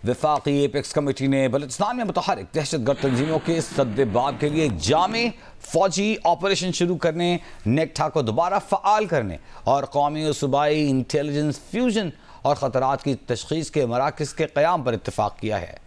वफाकी apex committee ने बलूचिस्तान में मुतहर्रिक दहशतगर्द तंजीमों के सद्देबाब के लिए जामे फौजी ऑपरेशन शुरू करने, नेक्टा को दोबारा फ़आल करने और कौमी और सूबाई इंटेलिजेंस फ्यूजन और ख़तरात की तशख़ीस के मराकज़ के क़याम पर इत्तफ़ाक़ किया है।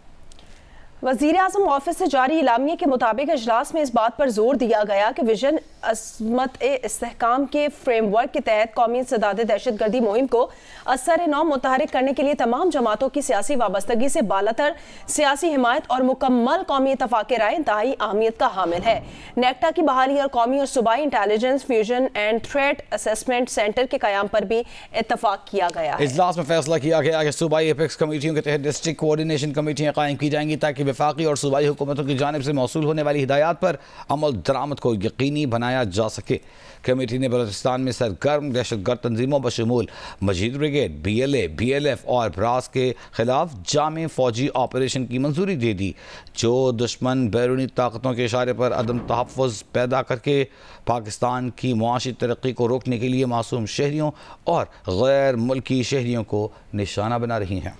वज़ीर आज़म ऑफिस से जारी इलामिया के मुताबिक इजलास में इस बात पर जोर दिया गया कि विजन अज़मत इस्तेहकाम के फ्रेमवर्क के तहत कौमी इंसदाद दहशत गर्दी मुहिम को असर नौ मुतहरिक करने के लिए तमाम जमातों की सियासी वाबस्तगी से बालातर सियासी हिमायत और मुकम्मल कौमी इत्तफ़ाक़ राय इंतहाई अहमियत का हामिल है। नेक्टा की बहाली और कौमी और सूबाई intelligence fusion and threat assessment centre के क़याम पर भी इत्तफ़ाक़ किया गया है। इजलास में फैसला किया गया कि सूबाई एपेक्स कमेटियों के तहत डिस्ट्रिक्ट कोऑर्डिनेशन कमेटियाँ कायम की जाएंगी ताकि वफाकी और सूबाई हुकूमतों की जानिब से मौसूल होने वाली हिदायत पर अमल दरामद को यकीनी बनाया जा सके। कमेटी ने बलूचिस्तान में सरगर्म दहशतगर्द तंजीमों बशमूल मजीद ब्रिगेड, BLA, BLF और ब्रास के खिलाफ जामे फौजी ऑपरेशन की मंजूरी दे दी, जो दुश्मन बैरूनी ताकतों के इशारे पर अदम तहफ़्फ़ुज़ पैदा करके पाकिस्तान की मुआशी तरक्की को रोकने के लिए मासूम शहरियों और गैर मुल्की शहरियों को निशाना बना रही हैं।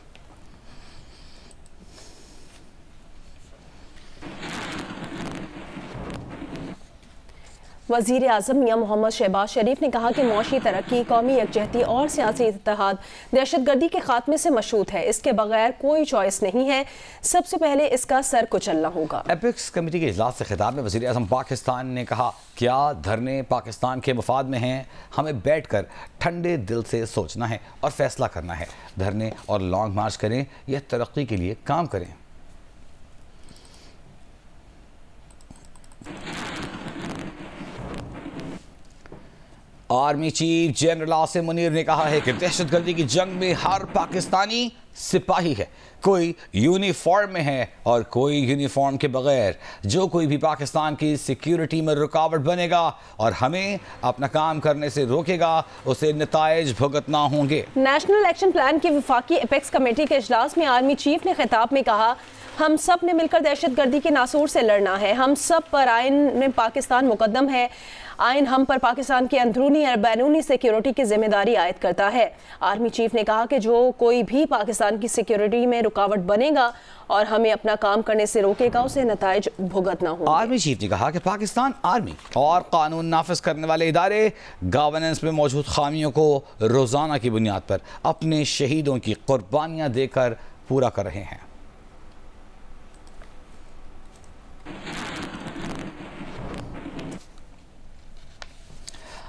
वज़ीर आज़म मियां मोहम्मद शहबाज शरीफ ने कहा कि मुआशी तरक्की, कौमी यकजहती और सियासी इत्तेहाद दहशतगर्दी के खात्मे से मशरूत है। इसके बगैर कोई चॉइस नहीं है, सबसे पहले इसका सर कुचलना होगा। एपेक्स कमेटी के इजलास से खिताब में वज़ीर आज़म पाकिस्तान ने कहा, क्या धरने पाकिस्तान के मफाद में हैं? हमें बैठ कर ठंडे दिल से सोचना है और फैसला करना है। धरने और लॉन्ग मार्च करें या तरक्की के लिए काम करें। Army chief general Asim Munir ने कहा है कि दहशतगर्दी की जंग में हर पाकिस्तानी सिपाही है, कोई यूनिफॉर्म में है और कोई यूनिफॉर्म के बगैर। जो कोई भी पाकिस्तान की सिक्योरिटी में रुकावट बनेगा और हमें अपना काम करने से रोकेगा, उसे नताइज भुगतना होंगे। नेशनल एक्शन प्लान की वफाकी एपेक्स कमेटी के इजलास में आर्मी चीफ ने खिताब में कहा, हम सब ने मिलकर दहशतगर्दी के नासूर से लड़ना है। हम सब पर आइन में पाकिस्तान मुकद्दम है। आइन हम पर पाकिस्तान की अंदरूनी और बैरूनी सिक्योरिटी की जिम्मेदारी आयद करता है। आर्मी चीफ ने कहा कि जो कोई भी पाकिस्तान की सिक्योरिटी में रुकावट बनेगा और हमें अपना काम करने से रोकेगा, उसे नताइज भुगतना होगा। आर्मी चीफ ने कहा कि पाकिस्तान आर्मी और कानून नाफिज करने वाले इदारे गवर्नेंस में मौजूद खामियों को रोजाना की बुनियाद पर अपने शहीदों की कुर्बानियां देकर पूरा कर रहे हैं।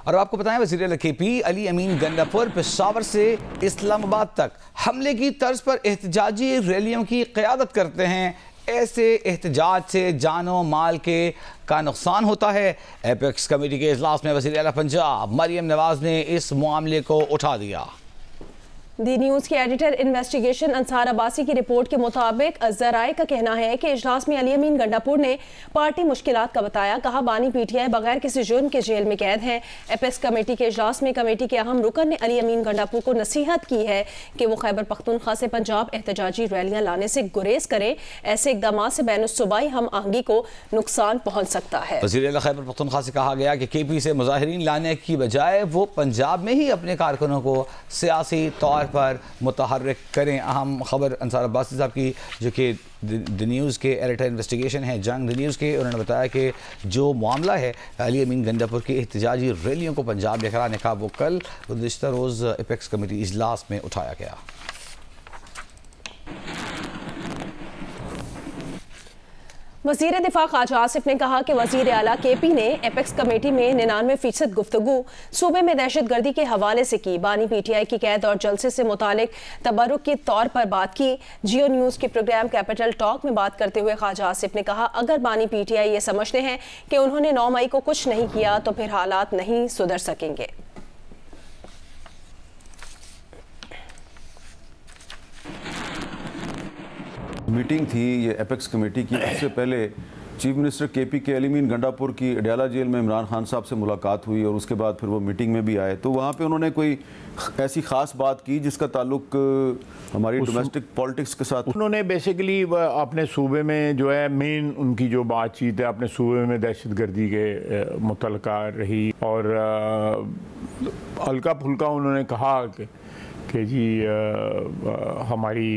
और आपको बताएं, वज़ीर KP अली अमीन गंडापुर पेशावर से इस्लामाबाद तक हमले की तर्ज पर एहतजाजी रैलियों की क़यादत करते हैं। ऐसे एहतजाज से जानो माल का नुकसान होता है। एपेक्स कमेटी के इजलास में वज़ीर आला पंजाब मरियम नवाज ने इस मामले को उठा दिया। दी न्यूज़ के एडिटर इन्वेस्टिगेशन अंसार अब्बासी की रिपोर्ट के मुताबिक ज़राए का कहना है कि इजलास में अली अमीन गंडापुर ने पार्टी मुश्किलात का बताया। कहा, बानी PTI बगैर किसी जुर्म के जेल में कैद हैं। एपेक्स कमेटी के इजलास में कमेटी के अहम रुकन ने अली अमीन गंडापुर को नसीहत की है कि वो खैबर पख्तूनख्वा से पंजाब एहतजाजी रैलियाँ लाने से गुरेज करें। ऐसे इकदाम से बैनुस्सूबाई हम आहंगी को नुकसान पहुँच सकता है। वज़ीर आला खैबर पख्तूनख्वा से कहा गया कि KP से मुजाहिरीन लाने की बजाय वो पंजाब में ही अपने कारकुनों को सियासी तौर पर मुतहर्रिक करें। अहम खबर अंसार अब्बासी साहब की, जो कि द न्यूज़ के एडिटर इन्वेस्टिगेशन है जंग द न्यूज़ के, उन्होंने बताया कि जो मामला है अली अमीन गंडापुर की एहतजाजी रैलियों को पंजाब लेकर आने का, वो कल गुज़िश्ता रोज़ एपेक्स कमेटी इजलास में उठाया गया। वज़ीर दिफा ख्वाजा आसिफ ने कहा कि वज़ीर आला KP ने एपेक्स कमेटी में 99% गुफ्तगू सूबे में दहशतगर्दी के हवाले से की। बानी PTI की कैद और जलसे से मुतालिक तबर्रुक के तौर पर बात की। जियो न्यूज़ के प्रोग्राम कैपिटल टॉक में बात करते हुए ख्वाजा आसिफ ने कहा, अगर बानी PTI ये समझते हैं कि उन्होंने 9 मई को कुछ नहीं किया तो फिर हालात नहीं सुधर सकेंगे। मीटिंग थी ये एपेक्स कमेटी की। इससे पहले चीफ मिनिस्टर KP के अली अमीन गंडापुर की अडयाला जेल में इमरान खान साहब से मुलाकात हुई और उसके बाद फिर वो मीटिंग में भी आए। तो वहाँ पे उन्होंने कोई ऐसी ख़ास बात की जिसका ताल्लुक हमारी डोमेस्टिक पॉलिटिक्स के साथ। उन्होंने बेसिकली अपने सूबे में जो है मेन उनकी जो बातचीत है अपने सूबे में दहशतगर्दी के मुतल्लिक़ रही और हल्का फुल्का उन्होंने कहा कि कि जी हमारी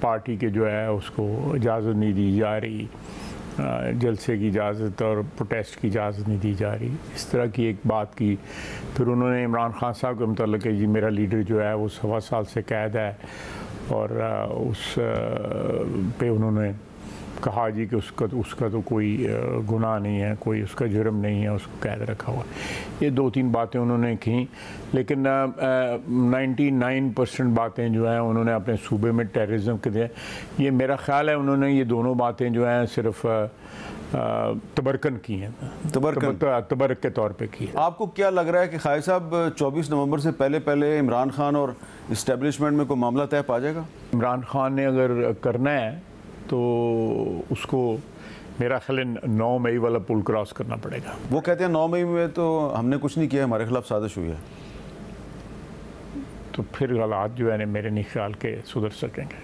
पार्टी के जो है उसको इजाज़त नहीं दी जा रही, जलसे की इजाज़त और प्रोटेस्ट की इजाज़त नहीं दी जा रही, इस तरह की एक बात की। फिर उन्होंने इमरान खान साहब के मतलब कि जी मेरा लीडर जो है वो 1.25 साल से कैद है और उस पे उन्होंने कहा जी कि उसका तो कोई गुनाह नहीं है, कोई उसका जुर्म नहीं है, उसको कैद रखा हुआ। ये 2-3 बातें उन्होंने की, लेकिन 99% बातें जो हैं उन्होंने अपने सूबे में टेररिज्म के दिए। ये मेरा ख्याल है उन्होंने ये दोनों बातें जो हैं सिर्फ तबरकन की हैं, तबरक के तौर पे की है। आपको क्या लग रहा है कि खाई साहब 24 नवंबर से पहले इमरान खान और इस्टेब्लिशमेंट में कोई मामला तय पा जाएगा? इमरान खान ने अगर करना है तो उसको मेरा ख्याल 9 मई वाला पुल क्रॉस करना पड़ेगा। वो कहते हैं 9 मई में तो हमने कुछ नहीं किया, हमारे खिलाफ साजिश हुई है। तो फिर हालात जो है मेरे नहीं ख्याल के सुधर सकेंगे।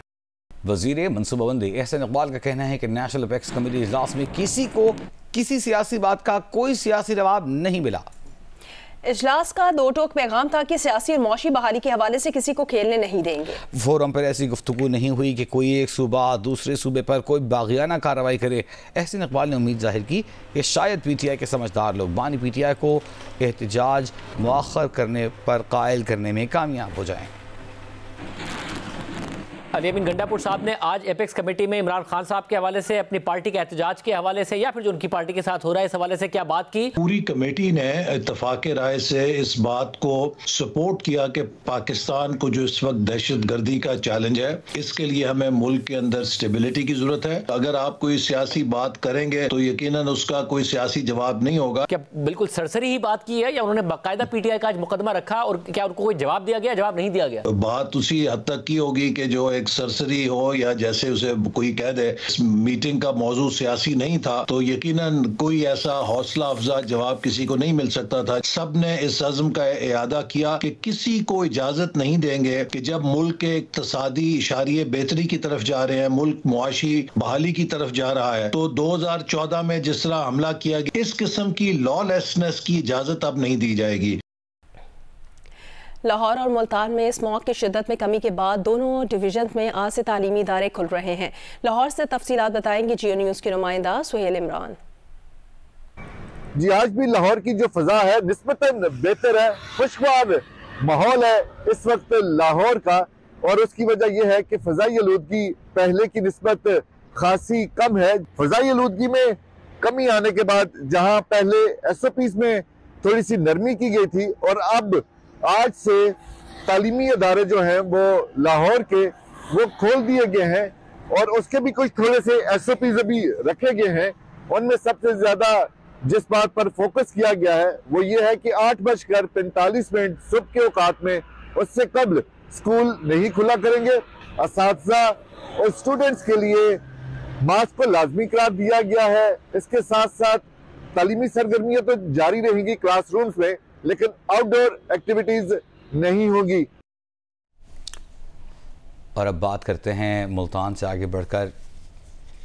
वज़ीर मनसूबाबंदी एहसन इकबाल का कहना है कि नेशनल एपेक्स कमेटी इजलास में किसी को किसी सियासी बात का कोई सियासी जवाब नहीं मिला। इजलास का 2 टोक पैगाम था कि सियासी और मौशी बहाली के हवाले से किसी को खेलने नहीं देंगे। फोरम पर ऐसी गुफ्तगू नहीं हुई कि कोई एक सूबा दूसरे सूबे पर कोई बागियाना कार्रवाई करे। एहसन इकबाल ने उम्मीद जाहिर की कि शायद PTI के समझदार लोग बानी PTI को एहतजाज मुअख्खर करने पर कायल करने में कामयाब हो जाएं। अली अमीन गंडापुर साहब ने आज एपेक्स कमेटी में इमरान खान साहब के हवाले से, अपनी पार्टी के एहतजाज के हवाले से या फिर जो उनकी पार्टी के साथ हो रहा है इस हवाले से क्या बात की? पूरी कमेटी ने इत्तफाक राय से इस बात को सपोर्ट किया कि पाकिस्तान को जो इस वक्त दहशतगर्दी का चैलेंज है, इसके लिए हमें मुल्क के अंदर स्टेबिलिटी की जरूरत है। अगर आप कोई सियासी बात करेंगे तो यकीनन उसका कोई सियासी जवाब नहीं होगा। क्या बिल्कुल सरसरी ही बात की है या उन्होंने बाकायदा PTI का आज मुकदमा रखा और क्या उनको कोई जवाब दिया गया, जवाब नहीं दिया गया? बात उसी हद तक की होगी कि जो एक सरसरी हो या जैसे उसे कोई कह दे इस मीटिंग का मौजू सियासी नहीं था, तो यकीनन कोई ऐसा हौसला अफजा जवाब किसी को नहीं मिल सकता था। सब ने इस अज़्म का इयादा किया कि किसी को इजाजत नहीं देंगे कि जब मुल्क के इक्तसादी इशारे बेहतरी की तरफ जा रहे हैं, मुल्क मुआशी बहाली की तरफ जा रहा है, तो 2014 में जिस तरह हमला किया गया, इस किस्म की लॉलेसनेस की इजाजत अब नहीं दी जाएगी। लाहौर और मुल्तान में स्मॉग की शिद्दत में कमी के बाद दोनों डिवीजन में आज से तालीमी इदारे खुल रहे हैं। लाहौर से तफसीलात बताएंगे जियो न्यूज़ के नुमाइंदा सुहेल इमरान। जी, आज भी लाहौर की जो फजा है निस्बतन बेहतर है, खुशगवार माहौल है इस वक्त लाहौर का, और उसकी वजह यह है कि फजाई आलूदगी पहले की निस्बत खासी कम है। फजाई आलूदगी में कमी आने के बाद जहां पहले SOPs में थोड़ी सी नरमी की गई थी, और अब आज से तालीमी अदारे जो हैं वो लाहौर के वो खोल दिए गए हैं, और उसके भी कुछ थोड़े से SOPs अभी रखे गए हैं। उनमें सबसे ज्यादा जिस बात पर फोकस किया गया है वो ये है कि 8:45 सुबह के औकात में, उससे कबल स्कूल नहीं खुला करेंगे। असातिज़ा और स्टूडेंट्स के लिए मास्क को लाजमी करार दिया गया है। इसके साथ साथ तालीमी सरगर्मियां तो जारी रहेंगी क्लासरूम्स में, लेकिन आउटडोर एक्टिविटीज नहीं होगी। और अब बात करते हैं मुल्तान से आगे बढ़कर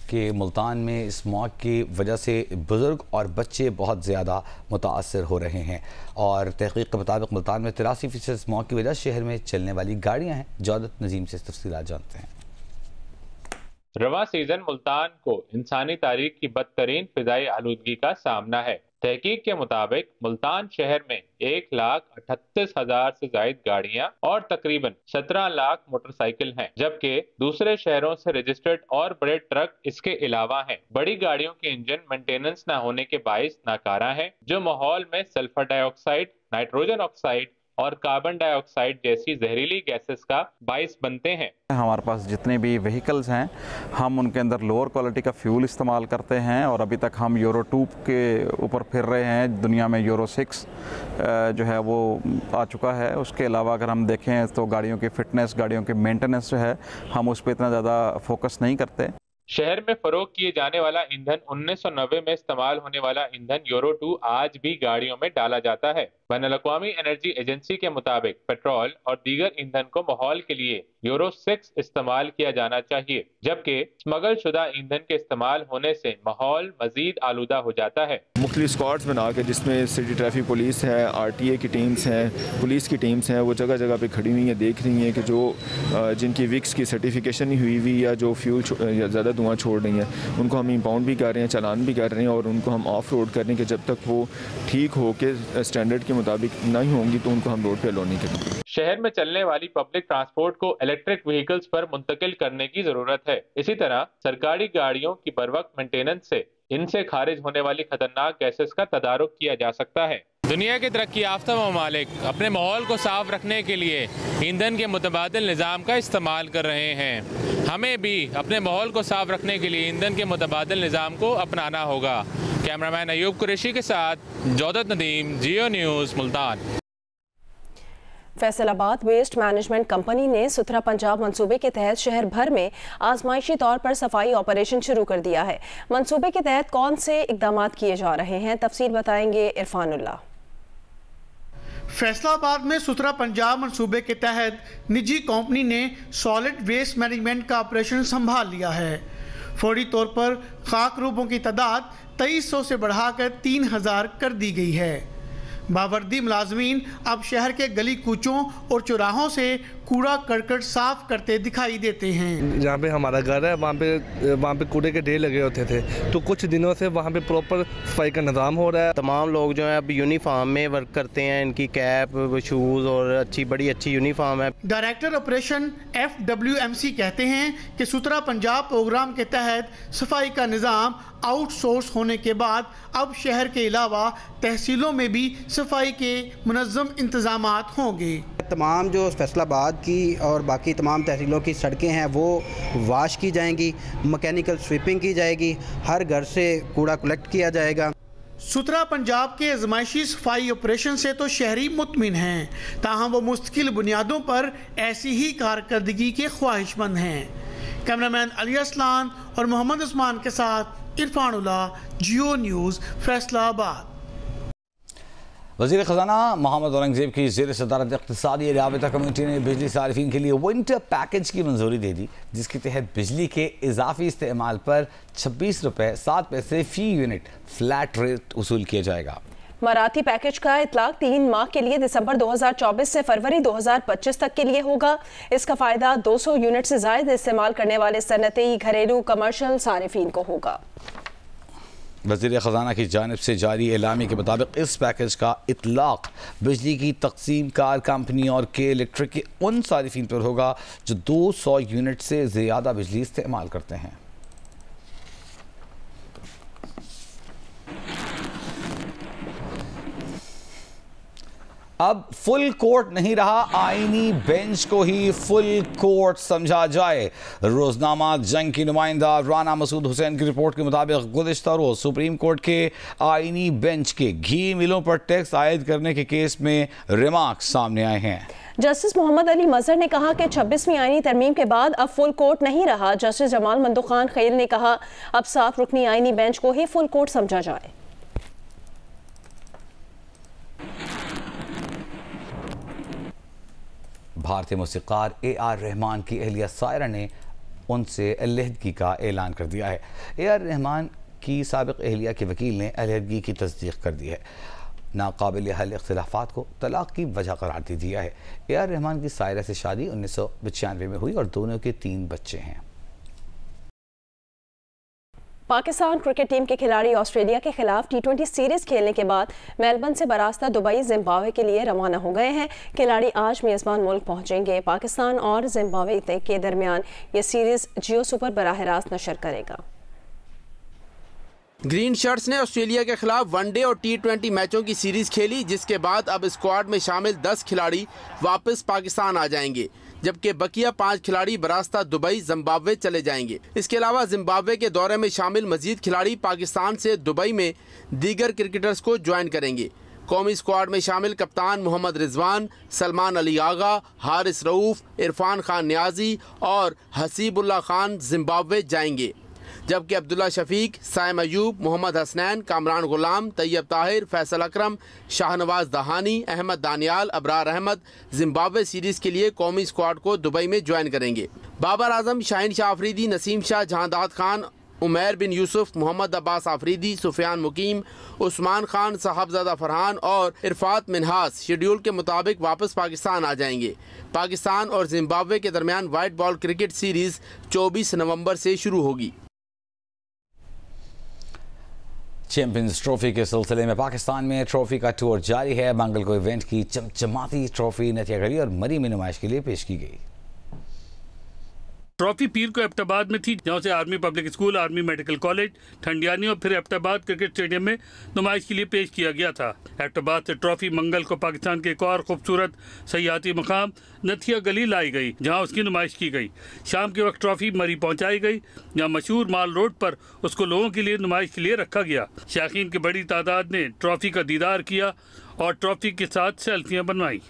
कि मुल्तान में स्मॉग की वजह से बुज़ुर्ग और बच्चे बहुत ज़्यादा मुतासर हो रहे हैं, और तहकीक के मुताबिक मुल्तान में 83% स्मॉग की वजह शहर में चलने वाली गाड़ियाँ हैं। जौदत नजीम से तफसीलात जानते हैं। रवा सीजन मुल्तान को इंसानी तारीख की बदतरीन फिजाई आलूदगी का सामना है। तहकीक के मुताबिक मुल्तान शहर में 1,38,000 से जायद गाड़ियां और तकरीबन 17 लाख मोटरसाइकिल हैं, जबकि दूसरे शहरों से रजिस्टर्ड और बड़े ट्रक इसके अलावा हैं। बड़ी गाड़ियों के इंजन मेंटेनेंस न होने के बाइस नाकारा हैं, जो माहौल में सल्फर डाइऑक्साइड, नाइट्रोजन ऑक्साइड और कार्बन डाइऑक्साइड जैसी जहरीली गैसेस का बाइस बनते हैं। हमारे पास जितने भी व्हीकल्स हैं हम उनके अंदर लोअर क्वालिटी का फ्यूल इस्तेमाल करते हैं, और अभी तक हम यूरो 2 के ऊपर फिर रहे हैं। दुनिया में यूरो 6 जो है वो आ चुका है। उसके अलावा अगर हम देखें तो गाड़ियों की फिटनेस, गाड़ियों की मेंटेनेंस जो है हम उस पर इतना ज़्यादा फोकस नहीं करते। शहर में फरोख किए जाने वाला ईंधन 1990 में इस्तेमाल होने वाला ईंधन यूरो 2 आज भी गाड़ियों में डाला जाता है। बैनुल-अक़वामी एनर्जी एजेंसी के मुताबिक पेट्रोल और दीगर ईंधन को माहौल के लिए यूरो 6 इस्तेमाल किया जाना चाहिए, जबकि स्मगल शुदा ईंधन के इस्तेमाल होने से माहौल मजीद आलूदा हो जाता है। मुख्तलिफ स्क्वाड्स बना के, जिसमें सिटी ट्रैफिक पुलिस है, RTA की टीम्स हैं, पुलिस की टीम्स हैं, वो जगह जगह पे खड़ी हुई हैं, देख रही हैं कि जो जिनकी विक्स की सर्टिफिकेशन नहीं हुई हुई या जो फ्यूल ज़्यादा धुआं छोड़ रही हैं, उनको हम इंपाउंड भी कर रहे हैं, चालान भी कर रहे हैं और उनको हम ऑफ रोड कर रहे हैं कि जब तक वो ठीक हो के स्टैंडर्ड के मुताबिक नहीं होंगी तो उनको हम रोड पे अलाउ नहीं करेंगे। शहर में चलने वाली पब्लिक ट्रांसपोर्ट को इलेक्ट्रिक व्हीकल्स पर मुंतकिल करने की जरूरत है। इसी तरह सरकारी गाड़ियों की बरवक्त मेंटेनेंस से इनसे खारिज होने वाली खतरनाक गैसेस का तदारुक किया जा सकता है। दुनिया के तरक्की याफ्ता ममालिक अपने माहौल को साफ रखने के लिए ईंधन के मुतबादिल निज़ाम का इस्तेमाल कर रहे हैं। हमें भी अपने माहौल को साफ रखने के लिए ईंधन के मुतबादिल निज़ाम को अपनाना होगा। कैमरामैन अयूब कुरैशी के साथ Jaudat Nadeem, Geo news, Multan. Faisalabad waste management company ने सुथरा पंजाब मंसूबे के तहत शहर भर में आजमाइशी तौर पर सफाई ऑपरेशन शुरू कर दिया है। मंसूबे के तहत कौन से इकदाम किए जा रहे हैं, तफसील बताएंगे इरफानुल्लाह। फैसलाबाद में सुथरा पंजाब मंसूबे के तहत निजी कंपनी ने सॉलिड वेस्ट मैनेजमेंट का ऑपरेशन संभाल लिया है। फौरी तौर पर खाकरूबों की तादाद 2300 से बढ़ाकर 3000 कर दी गई है। बावर्दी मुलाजमीन अब शहर के गली कूचों और चौराहों से कूड़ा करकट साफ करते दिखाई देते हैं। जहाँ पे हमारा घर है वहाँ पे कूड़े के ढेर लगे होते थे, तो कुछ दिनों से वहाँ पे प्रॉपर सफाई का निज़ाम हो रहा है। तमाम लोग जो है अब यूनिफॉर्म में वर्क करते हैं, इनकी कैप, शूज़ और बड़ी अच्छी यूनिफॉर्म है। डायरेक्टर ऑपरेशन FWMC कहते हैं कि सुथरा पंजाब प्रोग्राम के तहत सफाई का निज़ाम आउटसोर्स होने के बाद अब शहर के अलावा तहसीलों में भी सफाई के मुनज़्ज़म इंतज़ामात होंगे। तमाम जो फैसलाबाद की और बाकी तमाम तहसीलों की सड़कें हैं वो वाश की जाएंगी, मैकेनिकल स्वीपिंग की जाएगी, हर घर से कूड़ा कलेक्ट किया जाएगा। सुथरा पंजाब के आजमाइशी सफाई ऑपरेशन से तो शहरी मुतमिन हैं, ताहम वो मुस्तकिल बुनियादों पर ऐसी ही कारकर्दगी के ख्वाहिशमंद हैं। कैमरामैन अली असलान और मोहम्मद उस्मान के साथ इरफानुल्लाह, जियो न्यूज़, फैसलाबाद। वज़ीर ख़ज़ाना मोहम्मद औरंगज़ेब की ज़ेर सदारत इक़्तिसादी राबिता कमेटी ने बिजली सारिफिन के लिए विंटर पैकेज की मंजूरी दे दी, जिसके तहत बिजली के इजाफी इस्तेमाल पर 26 रुपये 7 पैसे फ़ी यूनिट फ्लैट रेट वसूल किया जाएगा। मराठी पैकेज का इतलाक 3 माह के लिए दिसंबर 2024 से फरवरी 2025 तक के लिए होगा। इसका फ़ायदा 200 यूनिट से ज़ायद इस्तेमाल करने वाले सनती, घरेलू, कमर्शल सारिफिन को होगा। वज़ीर ख़ज़ाना की जानिब से जारी एलामी के मुताबिक इस पैकेज का इतलाक़ बिजली की तकसीम कार कंपनी और के इलेक्ट्रिक के उन सारिफिन पर होगा जो 200 यूनिट से ज़्यादा बिजली इस्तेमाल करते हैं। अब फुल कोर्ट नहीं रहा, आईनी बेंच को ही फुल कोर्ट समझा जाए। रोजनामा जंग की नुमाइंदा राना मसूद हुसैन की रिपोर्ट के मुताबिक गुज़िश्ता रोज सुप्रीम कोर्ट के आईनी बेंच के घी मिलों पर टैक्स आयद करने के केस में रिमार्क्स सामने आए हैं। जस्टिस मोहम्मद अली मजहर ने कहा कि 26वीं आईनी तरमीम के बाद अब फुल कोर्ट नहीं रहा। जस्टिस जमाल मंदुखान खैल ने कहा अब 7 रुकनी आईनी बेंच को ही फुल कोर्ट समझा जाए। भारतीय मौसीक़ार AR रहमान की अहलिया सायरा ने उनसे अलहदगी का ऐलान कर दिया है। AR रहमान की साबिक़ अहलिया के वकील ने अलहदगी की तस्दीक कर दी है। नाकाबिल हल इख्तिलाफ़ात को तलाक़ की वजह करार दे दिया है। AR रहमान की सायरा से शादी 1995 में हुई और दोनों के 3 बच्चे हैं। पाकिस्तान क्रिकेट टीम के खिलाड़ी ऑस्ट्रेलिया के खिलाफ T20 सीरीज़ खेलने के बाद मेलबर्न से बरास्ता दुबई जिम्बाब्वे के लिए रवाना हो गए हैं। खिलाड़ी आज मेज़बान मुल्क पहुंचेंगे। पाकिस्तान और जिम्बाब्वे के दरमियान ये सीरीज़ जियो सुपर बराह रास्त नशर करेगा। ग्रीन शर्ट्स ने ऑस्ट्रेलिया के खिलाफ वनडे और T20 मैचों की सीरीज खेली, जिसके बाद अब स्क्वाड में शामिल 10 खिलाड़ी वापस पाकिस्तान आ जाएंगे, जबकि बकिया 5 खिलाड़ी बरास्ता दुबई जिम्बाब्वे चले जाएंगे। इसके अलावा जिम्बाब्वे के दौरे में शामिल मजीद खिलाड़ी पाकिस्तान से दुबई में दीगर क्रिकेटर्स को ज्वाइन करेंगे। कौमी स्क्वाड में शामिल कप्तान मोहम्मद रिजवान, सलमान अली आगा, हारिस रऊफ, इरफान खान न्याजी और हसीबुल्ला खान जिम्बाब्वे जाएंगे। जबकि अब्दुल्ला शफीक, साइम अयूब, मोहम्मद हसनैन, कामरान गुलाम, तैयब ताहिर, फैसल अकरम, शाहनवाज दहानी, अहमद दानियाल, अबरार अहमद जिम्बाब्वे सीरीज के लिए कौमी स्क्वाड को दुबई में ज्वाइन करेंगे। बाबर आजम, शाहीन शाह अफरीदी, नसीम शाह, जहांदाद खान, उमैर बिन यूसुफ, मोहम्मद अब्बास आफरीदी, सुफियान मुकीम, उस्मान खान, साहबजादा फरहान और इरफात मिनहास शेड्यूल के मुताबिक वापस पाकिस्तान आ जाएंगे। पाकिस्तान और जिम्बाब्वे के दरमियान वाइट बॉल क्रिकेट सीरीज 24 नवंबर से शुरू होगी। चैंपियंस ट्रॉफी के सिलसिले में पाकिस्तान में ट्रॉफी का टूर जारी है। मंगल को इवेंट की चमचमाती ट्रॉफी नथिया गली और मरी में नुमाइश के लिए पेश की गई। ट्रॉफी पीर को एबटाबाद में थी, जहाँ से army public school, army medical college, Thandiani और फिर एबटाबाद क्रिकेट स्टेडियम में नुमाइश के लिए पेश किया गया था। एबटाबाद से ट्रॉफी मंगल को पाकिस्तान के एक और खूबसूरत सयाहती मकाम नथिया गली लाई गई, जहाँ उसकी नुमाइश की गई। शाम के वक्त ट्रॉफी मरी पहुँचाई गई, जहाँ मशहूर माल रोड पर उसको लोगों के लिए नुमाइश के लिए रखा गया। शायकीन की बड़ी तादाद ने ट्रॉफी का दीदार किया और ट्रॉफी के साथ सेल्फियाँ बनवाई।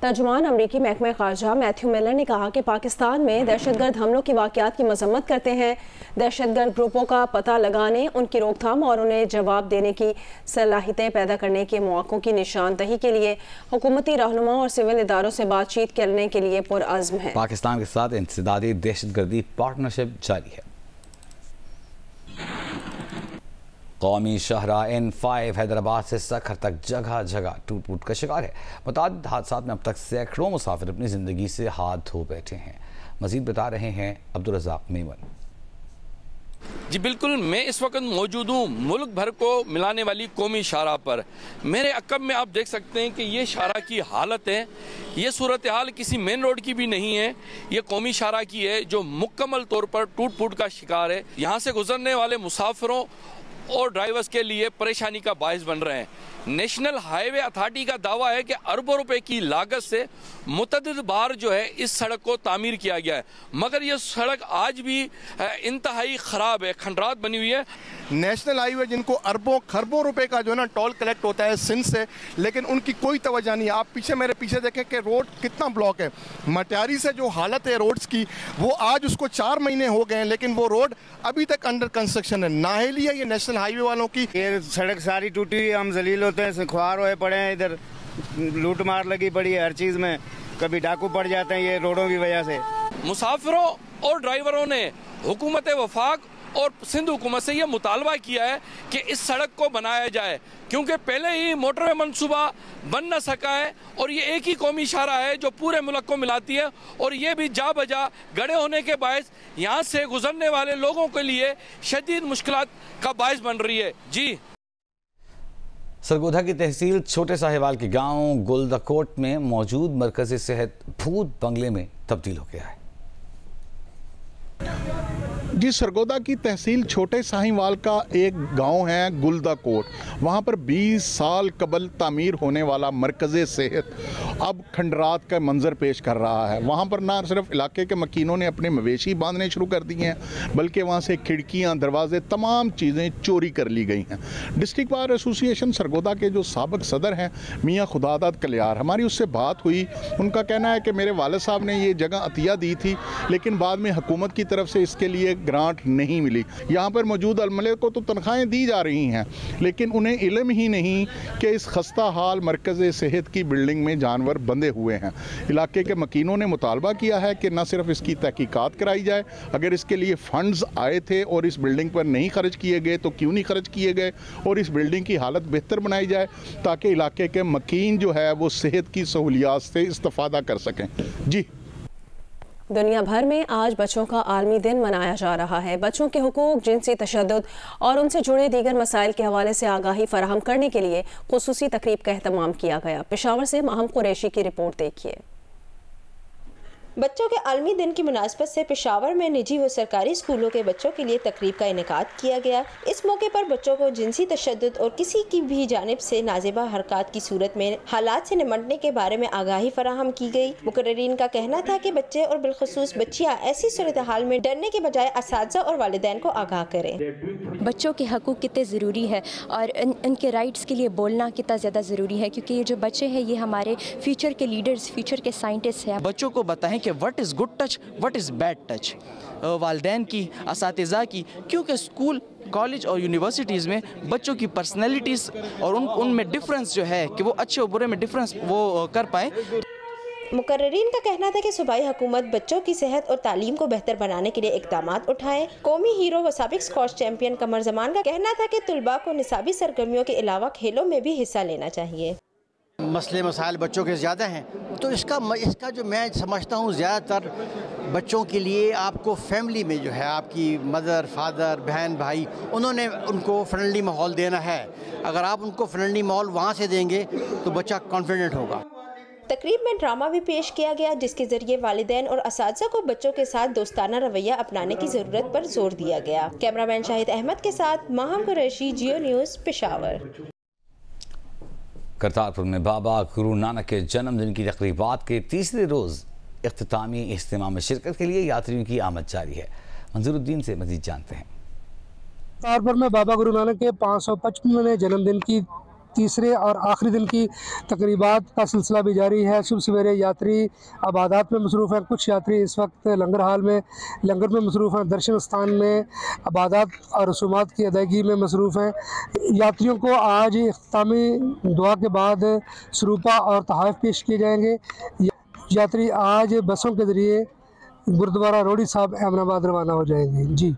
तर्जुमान अमरीकी महकमा ख़ारजा मैथ्यू मिलर ने कहा कि पाकिस्तान में दहशतगर्द हमलों की वाक़यात की मज़म्मत करते हैं। दहशतगर्द ग्रुपों का पता लगाने, उनकी रोकथाम और उन्हें जवाब देने की सलाहियतें पैदा करने के मौक़ों की निशानदही के लिए हुकूमती रहनुमा और सिविल इदारों से बातचीत करने के लिए पुरअज़्म है। पाकिस्तान के साथ इंसदादी दहशतगर्दी पार्टनरशिप जारी है। कौमी शाहरा N5 हैदराबाद से सखर तक जगह जगह टूट फूट का शिकार है। मुतादिद हादसात में अब तक सैकड़ों मुसाफिर अपनी ज़िंदगी से हाथ धो बैठे हैं। मज़ीद बता रहे हैं अब्दुल रज़ाक मेमन। जी बिल्कुल, मैं इस वक्त मौजूद हूँ मुल्क भर को मिलाने वाली कौमी शाहरा पर। मेरे अकब में आप देख सकते हैं कि ये शाहरा की हालत है। ये सूरत हाल किसी मेन रोड की भी नहीं है, ये कौमी शाहरा की है जो मुकम्मल तौर पर टूट फूट का शिकार है। यहाँ से गुजरने वाले मुसाफिरों और ड्राइवर्स के लिए परेशानी का बायस बन रहे हैं। नेशनल हाईवे अथॉरिटी का दावा है कि अरबों रुपए की लागत से मुतअद्दिद बार जो है इस सड़क को तामीर किया गया है, मगर ये सड़क आज भी इंतहाई ख़राब है, खंडरात बनी हुई है। नेशनल हाईवे जिनको अरबों खरबों रुपए का जो है ना टोल कलेक्ट होता है सिंध से, लेकिन उनकी कोई तवज्जो नहीं है। आप पीछे मेरे पीछे देखें कि रोड कितना ब्लॉक है। मटियारी से जो हालत है रोड्स की, वो आज उसको 4 महीने हो गए हैं, लेकिन वो रोड अभी तक अंडर कंस्ट्रक्शन है। नाअहली है ये नेशनल हाईवे वालों की। ये सड़क सारी टूटी हुई, हम जलील होते हैं, ख्वार हुए पड़े हैं, इधर लूट मार लगी पड़ी है हर चीज़ में, कभी डाकू पड़ जाते हैं ये रोडों की वजह से। मुसाफिरों और ड्राइवरों ने हुकूमत वफाक और सिंध हुकूमत से यह मुतालबा किया है कि इस सड़क को बनाया जाए, क्योंकि पहले ही मोटरवे मंसूबा बन न सका है और ये एक ही कौमी शाहरा है जो पूरे मुल्क को मिलाती है, और ये भी जा बजा गड़े होने के बायस यहाँ से गुजरने वाले लोगों के लिए शदीद मुश्किलात का बायस बन रही है। जी, सरगोधा की तहसील छोटे साहिवाल के गांव गुलदकोट में मौजूद मरकज़ी सेहत भूत बंगले में तब्दील हो गया है। जी, सरगोधा की तहसील छोटे साहिवाल का एक गांव है गुलदाकोट। वहां पर 20 साल कबल तामीर होने वाला मरकज़े सेहत अब खंडरात का मंजर पेश कर रहा है। वहां पर ना सिर्फ इलाके के मकीनों ने अपने मवेशी बांधने शुरू कर दिए हैं, बल्कि वहां से खिड़कियां, दरवाजे, तमाम चीज़ें चोरी कर ली गई हैं। डिस्ट्रिक्ट बार एसोसिएशन सरगोधा के जो साबिक सदर हैं मियाँ खुदादाद कलियार, हमारी उससे बात हुई। उनका कहना है कि मेरे वालिद साहब ने ये जगह अतिया दी थी, लेकिन बाद में हुकूमत की तरफ से इसके लिए ग्रांट नहीं मिली। यहाँ पर मौजूद अमले को तो तनख्वाहें दी जा रही हैं, लेकिन उन्हें इल्म ही नहीं कि इस खस्ता हाल मरकज़ सेहत की बिल्डिंग में जानवर बंधे हुए हैं। इलाके के मकीनों ने मुतालबा किया है कि न सिर्फ इसकी तहकीकात कराई जाए, अगर इसके लिए फंड्स आए थे और इस बिल्डिंग पर नहीं खर्च किए गए तो क्यों नहीं खर्च किए गए, और इस बिल्डिंग की हालत बेहतर बनाई जाए ताकि इलाके के मकीन जो है वो सेहत की सहूलियात से इस्तेफादा कर सकें। जी, दुनिया भर में आज बच्चों का आलमी दिन मनाया जा रहा है। बच्चों के हुकूक, जिनसी तशद्दुद और उनसे जुड़े दीगर मसाइल के हवाले से आगाही फराहम करने के लिए खुसूसी तकरीब का एहतमाम किया गया। पेशावर से महम कुरैशी की रिपोर्ट देखिए। बच्चों के आलमी दिन की मुनासबत से पेशावर में निजी व सरकारी स्कूलों के बच्चों के लिए तकरीब का इनेकाद किया गया। इस मौके पर बच्चों को जिनसी तशद्दुद और किसी की भी जानिब से नाज़िबा हरकत की सूरत में हालात से निमटने के बारे में आगाही फराहम की गई। मुकर्रिरीन का कहना था कि बच्चे और बिलखुसूस बच्चियाँ ऐसी सूरत हाल में डरने के बजाय असातिज़ा और वालिदैन को आगाह करें। बच्चों के हकूक़ कितने ज़रूरी है और उनके राइट्स के लिए बोलना कितना ज़्यादा ज़रूरी है, क्योंकि ये जो बच्चे हैं ये हमारे फ्यूचर के लीडर्स, फ्यूचर के साइंटिस्ट हैं। बच्चों को बताएं कि कि what is good touch, what is bad touch, वालिदैन की, असातिज़ा की, क्योंकि स्कूल, कॉलेज और यूनिवर्सिटीज़ में बच्चों की पर्सनैलिटीज़ और उनमें डिफरेंस जो है कि वो अच्छे और बुरे में डिफरेंस वो कर पाएँ। मुकर्रिरीन का कहना था कि सूबाई हुकूमत बच्चों की सेहत और तालीम को बेहतर बनाने के लिए इक़दाम उठाए। कौमी हीरो व साबिक स्क्वॉश चैंपियन कमर जमान का कहना था कि तुलबा को निसाबी सरगर्मियों के अलावा खेलों में भी हिस्सा लेना चाहिए। मसले मसाइल बच्चों के ज़्यादा हैं, तो इसका जो मैं समझता हूँ ज़्यादातर बच्चों के लिए आपको फैमिली में जो है आपकी मदर, फादर, बहन, भाई, उन्होंने उनको फ्रेंडली माहौल देना है। अगर आप उनको फ्रेंडली माहौल वहाँ से देंगे तो बच्चा कॉन्फिडेंट होगा। तकरीब में ड्रामा भी पेश किया गया जिसके जरिए वालिदैन और असातिज़ा को बच्चों के साथ दोस्ताना रवैया अपनाने की ज़रूरत पर जोर दिया गया। कैमरामैन शाहिद अहमद के साथ माहम कुरैशी, जियो न्यूज़, पेशावर। करतारपुर में बाबा गुरु नानक के जन्मदिन की तकरीबात के तीसरे रोज़ इख्तितामी इज्तिमा में शिरकत के लिए यात्रियों की आमद जारी है। मंजूरुद्दीन से मज़ीद जानते हैं। करतारपुर में बाबा गुरु नानक के 555वें जन्मदिन की तीसरे और आखिरी दिन की तकरीबात का सिलसिला भी जारी है। सुबह सवेरे यात्री इबादत में मसरूफ़ हैं, कुछ यात्री इस वक्त लंगर हाल में लंगर में मसरूफ़ हैं, दर्शन स्थान में इबादत और रसूमात की अदायगी में मसरूफ़ हैं। यात्रियों को आज इख्तितामी दुआ के बाद सरूपा और तहाफ़ पेश किए जाएंगे। यात्री आज बसों के ज़रिए गुरुद्वारा रोड़ी साहब अहमदाबाद रवाना हो जाएंगे। जी।